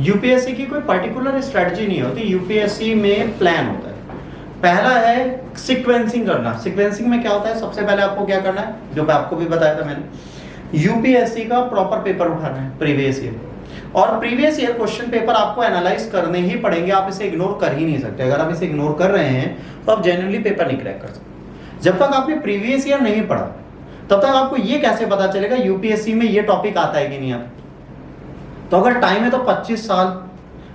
UPSC की कोई particular strategy नहीं होती, यूपीएससी में प्लान होता है। पहला है सीक्वेंसिंग करना। सीक्वेंसिंग में क्या होता है, सबसे पहले आपको क्या करना है, जो आपको भी बताया था मैंने, यूपीएससी का प्रॉपर पेपर उठाना है प्रीवियस ईयर, और प्रीवियस ईयर क्वेश्चन पेपर आपको एनालाइज करने ही पड़ेंगे, आप इसे इग्नोर कर ही नहीं सकते। अगर आप इसे इग्नोर कर रहे हैं तो आप जेन्युइनली पेपर नहीं क्रैक कर सकते। जब तक आपने प्रीवियस ईयर नहीं पढ़ा तब तक आपको ये कैसे पता चलेगा यूपीएससी में ये टॉपिक आता है कि नहीं आता। तो अगर टाइम है तो 25 साल,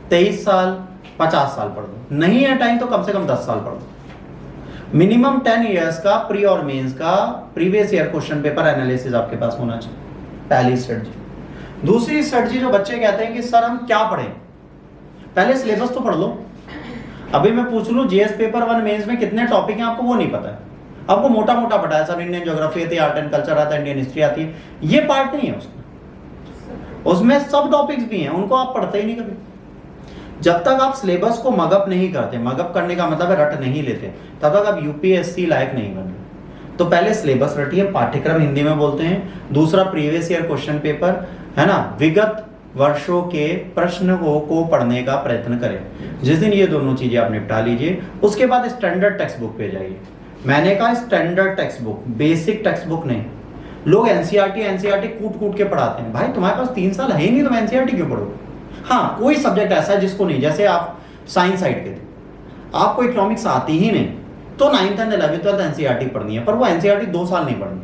23 साल, 50 साल पढ़ दो, नहीं है टाइम तो कम से कम 10 साल पढ़ दो। मिनिमम 10 इयर्स का प्री और मेंस का previous year question paper analysis आपके पास होना चाहिए, पहली स्ट्रेटजी। दूसरी स्ट्रेटजी जो बच्चे कहते हैं कि सर हम क्या पढ़ें, पहले सिलेबस तो पढ़ लो। अभी मैं पूछ लूं जीएस पेपर 1 मेंस में कितने टॉपिक हैं, आपको वो नहीं पता है। आपको मोटा मोटा पता है, सर इंडियन ज्योग्राफी आती है, आर्ट एंड कल्चर आता है, इंडियन हिस्ट्री आती है, ये पार्ट नहीं है उसमें सब टॉपिक्स भी हैं, उनको आप पढ़ते ही नहीं कभी। जब तक आप सिलेबस को मगअप नहीं करते, मगअप करने का मतलब है रट नहीं लेते, तब तक आप यूपीएससी लायक नहीं बन रहे। तो पहले सिलेबस रटिए, पाठ्यक्रम हिंदी में बोलते हैं। दूसरा प्रीवियस ईयर क्वेश्चन पेपर है ना, विगत वर्षों के प्रश्न को पढ़ने का प्रयत्न करें। जिस दिन ये दोनों चीजें आप निपटा लीजिए, उसके बाद स्टैंडर्ड टेक्स्ट बुक पे जाइए। मैंने कहा standard text book, basic text book नहीं। लोग एनसीईआरटी कूट कूट के पढ़ाते हैं। भाई तुम्हारे पास 3 साल है ही नहीं, तुम एनसीईआरटी क्यों पढ़ोगे? हाँ, कोई सब्जेक्ट ऐसा है जिसको नहीं, जैसे आप साइंस साइड के थे, आपको इकोनॉमिक्स आती ही नहीं, तो 9th and 11th 12th NCERT पढ़नी है, पर वो एनसीईआरटी 2 साल नहीं पढ़नी,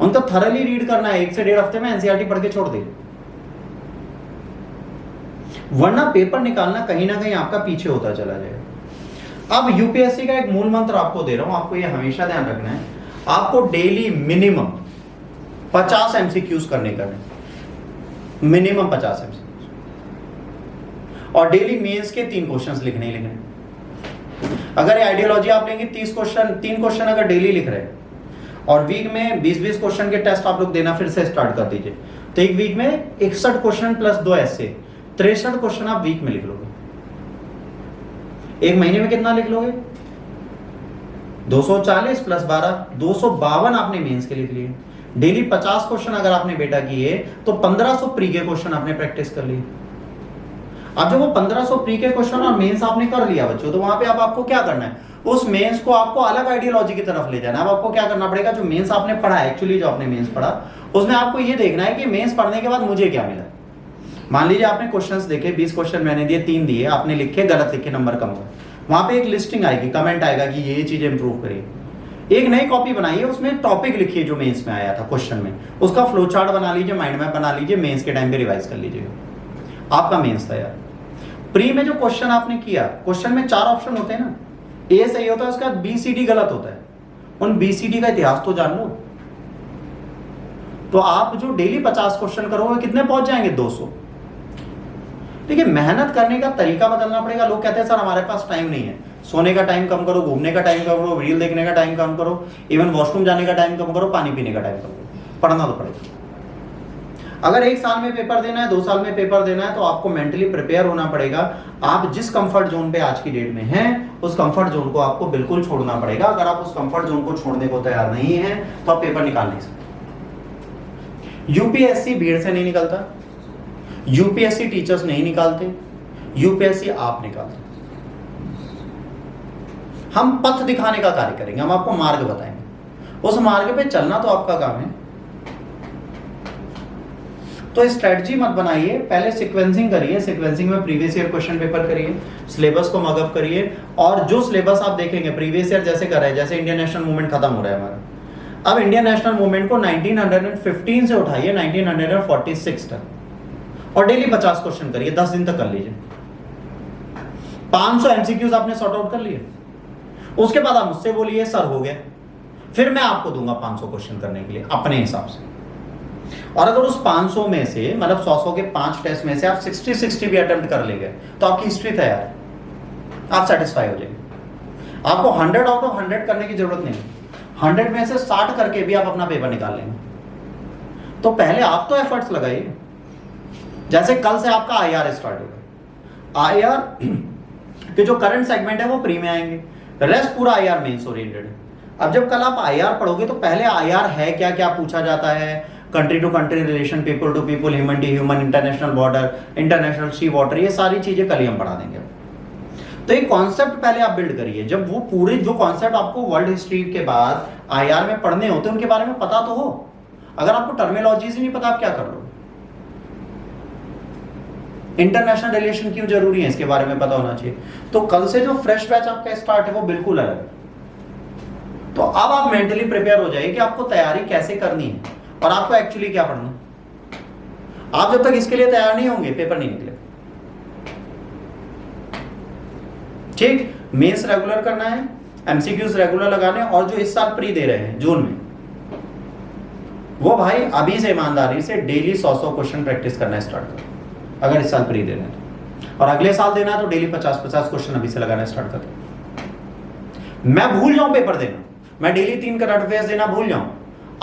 उनको थरली रीड करना है, 1 से 1.5 हफ्ते में एनसीईआरटी पढ़ के छोड़ दे। वरना पेपर निकालना कहीं ना कहीं आपका पीछे होता चला जाएगा। अब यूपीएससी का एक मूल मंत्र आपको दे रहा हूं, आपको ये हमेशा ध्यान रखना है, आपको डेली मिनिमम 50 एमसीक्यूज करने करने, मिनिमम 50 एमसीक्यूज, और डेली मेंस के 3 क्वेश्चंस लिखने ही लिखने। अगर आइडियोलॉजी आप लेंगे 30 क्वेश्चन, 3 क्वेश्चन अगर डेली लिख रहे हैं, और वीक में 20-20 क्वेश्चन के टेस्ट आप लोग देना फिर से स्टार्ट कर दीजिए, तो एक वीक में 61 क्वेश्चन प्लस 2 ऐसे 63 क्वेश्चन आप वीक में लिख लोगे। एक महीने में कितना लिख लोगे? 240 प्लस 12, 252 आपने मेंस के लिख लिए। डेली 50 क्वेश्चन अगर आपने बेटा किए तो 1500 प्री के क्वेश्चन आपने प्रैक्टिस कर लिए। अब जब वो 1500 प्री के क्वेश्चन और मेंस आपने कर लिया बच्चों, तो वहां पे अब आपको क्या करना है, उस मेंस को आपको अलग आइडियोलॉजी की तरफ ले जाना है। अब आपको क्या करना पड़ेगा, जो मेंस आपने पढ़ा है, एक्चुअली जो आपने मेंस पढ़ा, उसमें आपको ये देखना है कि मेंस पढ़ने के बाद मुझे क्या मिला। मान लीजिए आपने क्वेश्चंस देखे, 20 क्वेश्चन मैंने दिए, 3 दिए, आपने लिखे, गलत लिखे, नंबर कम हुआ, वहां पे एक लिस्टिंग आएगी, कमेंट आएगा कि ये चीजें इंप्रूव करिए। एक नई कॉपी बनाइए, उसमें टॉपिक लिखिए जो मेंस में आया था क्वेश्चन में, उसका फ्लो चार्ट बना लीजिए, माइंड मैप बना लीजिए, मेंस के टाइम पे रिवाइज कर लीजिएगा, आपका मेंस तैयार। प्री में जो क्वेश्चन आपने किया, क्वेश्चन में 4 ऑप्शन होते हैं ना, ए सही होता है, उसका BCD गलत होता है, उन BCD का इतिहास तो जान लो। तो आप जो डेली 50 क्वेश्चन करोगे, कितने पहुंच जाएंगे? 200। देखिए, मेहनत करने का तरीका बदलना पड़ेगा। लोग कहते हैं सर हमारे पास टाइम नहीं है, सोने का टाइम कम करो, घूमने का टाइम कम करो, रील देखने का टाइम कम करो, इवन वॉशरूम जाने का टाइम कम करो, पानी पीने का टाइम कम करो, पढ़ना तो पड़ेगा। अगर 1 साल में पेपर देना है, 2 साल में पेपर देना है, तो आपको मेंटली प्रिपेयर होना पड़ेगा। आप जिस कंफर्ट जोन पे आज की डेट में हैं, उस कंफर्ट जोन को आपको बिल्कुल छोड़ना पड़ेगा। अगर आप उस कंफर्ट जोन को छोड़ने को तैयार नहीं है तो आप पेपर निकाल नहीं सकते। यूपीएससी भीड़ से नहीं निकलता, यूपीएससी टीचर्स नहीं निकालते, यूपीएससी आप निकालते। हम पथ दिखाने का कार्य करेंगे, हम आपको मार्ग बताएंगे, उस मार्ग पे चलना तो आपका काम है। तो स्ट्रेटजी मत बनाइए, पहले सीक्वेंसिंग करिए, सीक्वेंसिंग में प्रीवियस ईयर क्वेश्चन पेपर करिए, सिलेबस को मगअप करिए, और जो सिलेबस आप देखेंगे प्रीवियस ईयर जैसे कर रहे हैं, जैसे इंडियन नेशनल मूवमेंट खत्म हो रहा है हमारा, अब इंडियन नेशनल मूवमेंट को 1915 से उठाइए 1946 तक, और डेली 50 क्वेश्चन करिए, 10 दिन तक कर लीजिए। 500 एमसीक्यूज आपने सॉर्ट आउट कर लिए, उसके बाद आप मुझसे बोलिए सर हो गया, फिर मैं आपको दूंगा 500 क्वेश्चन करने के लिए अपने हिसाब से। और अगर उस 500 में से, मतलब 100 के 5 टेस्ट में से आप 60 भी अटेम्प्ट कर लेंगे, तो आपकी हिस्ट्री तैयार है, आप सेटिस्फाई हो जाएंगे। आपको 100 आउट ऑफ 100 करने की जरूरत नहीं, 100 में से 60 करके भी आप अपना पेपर निकाल लेंगे। तो पहले आप तो एफर्ट्स लगाइए। जैसे कल से आपका IR स्टार्ट होगा, IR के जो करंट सेगमेंट है वो प्री में आएंगे, रेस्ट पूरा IR मेंस ओरिएंटेड है। अब जब कल आप IR पढ़ोगे तो पहले IR है क्या क्या पूछा जाता है, country to country relation, people to people, human to human, international border, international sea water, ये सारी चीजें कल ही हम पढ़ा देंगे। तो एक कॉन्सेप्ट पहले आप बिल्ड करिए। जब वो पूरे जो कॉन्सेप्ट आपको वर्ल्ड हिस्ट्री के बाद आईआर में पढ़ने होते हैं उनके बारे में पता तो हो। अगर आपको टर्मिनोलॉजीज ही नहीं पता, आप क्या कर लो? इंटरनेशनल रिलेशन क्यों जरूरी है, इसके बारे में पता होना चाहिए। तो कल से जो फ्रेश बैच आपका स्टार्ट है वो बिल्कुल अलग है। तो अब आप मेंटली प्रिपेयर हो जाइए कि आपको तैयारी कैसे करनी है और आपको एक्चुअली क्या पढ़ना है। आप जब तक इसके लिए तैयार नहीं होंगे, पेपर नहीं निकले। ठीक, मेंस रेगुलर करना है, एमसीक्यूज रेगुलर लगाने, और जो इस साल प्री दे रहे हैं जून में, वो भाई अभी से ईमानदारी से डेली 100 क्वेश्चन प्रैक्टिस करना स्टार्ट करो। अगर इस साल प्री देना है तो, और अगले साल देना है तो डेली 50-50 क्वेश्चन अभी से लगाना स्टार्ट कर दो। मैं भूल जाऊं पेपर देना, मैं डेली 3 करंट अफेयर्स देना भूल जाऊं,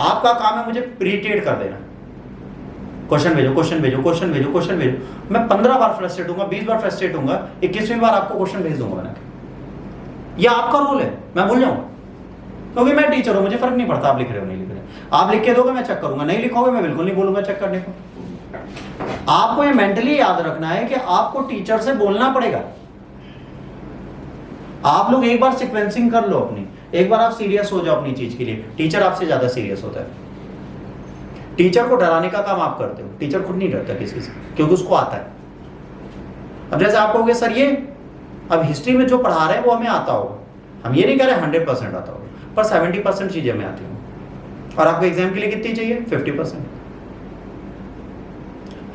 आपका काम है मुझे प्रीटेड कर देना। क्वेश्चन भेजो, क्वेश्चन भेजो, क्वेश्चन भेजो, क्वेश्चन भेजो। मैं 15 बार फ्रस्ट्रेट होऊंगा, 20 बार फ्रस्ट्रेट होऊंगा, 21वीं बार आपको क्वेश्चन भेज दूंगा बना के। यह आपका रोल है, मैं भूल जाऊं क्योंकि मैं टीचर हूं, मुझे फर्क नहीं पड़ता आप लिख रहे हो नहीं लिख रहे। आप लिख के दोगे मैं चेक करूंगा, नहीं लिखोगे मैं बिल्कुल नहीं बोलूंगा चेक करने को। आपको ये मेंटली याद रखना है कि आपको टीचर से बोलना पड़ेगा। आप लोग एक बार सीक्वेंसिंग कर लो अपनी, एक बार आप सीरियस हो जाओ अपनी चीज के लिए। टीचर आपसे ज्यादा सीरियस होता है। टीचर को डराने का काम आप करते हो, टीचर खुद नहीं डरता किसी से क्योंकि उसको आता है। अब जैसे आप कहोगे सर ये अब हिस्ट्री में जो पढ़ा रहे हैं वो हमें आता होगा, हम ये नहीं कह रहे 100% आता होगा, पर 70% चीजें हमें आती होंगी। और आपको एग्जाम के लिए कितनी चाहिए? 50%।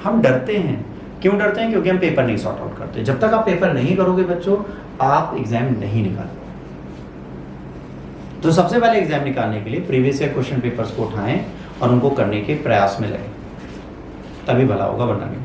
हम डरते हैं, क्यों डरते हैं? क्योंकि हम पेपर नहीं सॉर्ट आउट करते। जब तक आप पेपर नहीं करोगे बच्चों, आप एग्जाम नहीं निकाल पाओगे। तो सबसे पहले एग्जाम निकालने के लिए प्रीवियस ईयर क्वेश्चन पेपर्स को उठाएं और उनको करने के प्रयास में लगे, तभी भला होगा, वरना नहीं।